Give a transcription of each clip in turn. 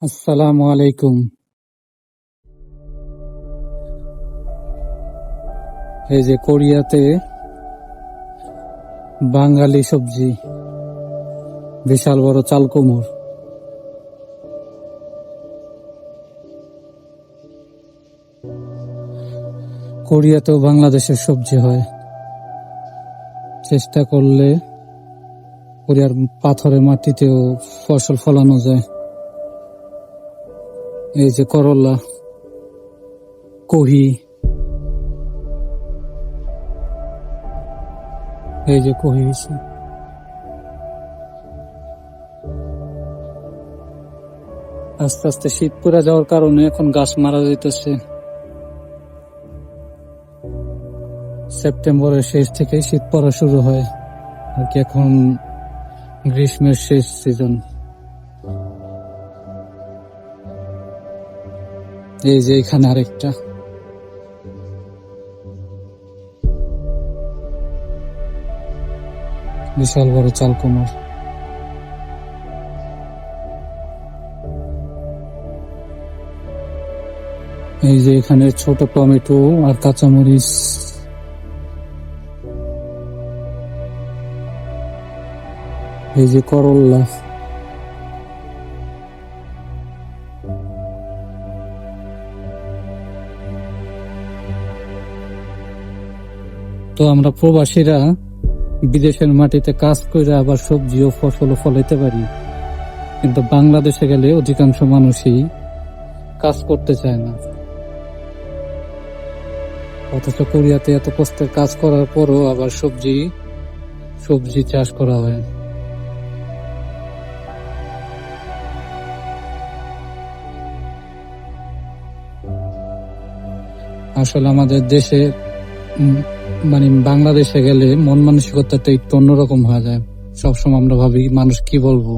আসসালামু আলাইকুম। এই যে কোরিয়াতে বাঙালি সবজি, বিশাল বড় চাল কুমড়। কোরিয়াতেও বাংলাদেশের সবজি হয়। চেষ্টা করলে কোরিয়ার পাথরের মাটিতেও ফসল ফলানো যায়। এই যে করলা, কহি, এই যে কহি। আস্তে আস্তে শীত পড়ে যাওয়ার কারণে এখন গাছ মারা যাইতেছে। সেপ্টেম্বরের শেষ থেকে শীত পড়া শুরু হয় আর কি। এখন গ্রীষ্মের শেষ সিজন। এই যে এখানে আরেকটা, বিশাল বড় চাল কুমড়। এই যে এখানে ছোট টমেটো আর কাঁচামরিচ। এই যে করল্লা। তো আমরা প্রবাসীরা বিদেশের মাটিতে কাজ করে আবার সবজি ও ফসলও ফলাইতে পারি, কিন্তু বাংলাদেশে গেলে অধিকাংশ মানুষই কাজ করতে চায় না। অথচ কোরিয়াতে এত কষ্টের কাজ করার পরও আবার সবজি চাষ করা হয়। আসলে আমাদের দেশে মানে বাংলাদেশে গেলে মন মানসিকতাটা একটু অন্যরকম হয়ে যায়। সবসময় আমরা ভাবি মানুষ কি বলবো,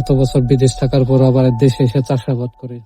এত বছর বিদেশ থাকার পর আবার দেশে এসে চাষাবাদ করে।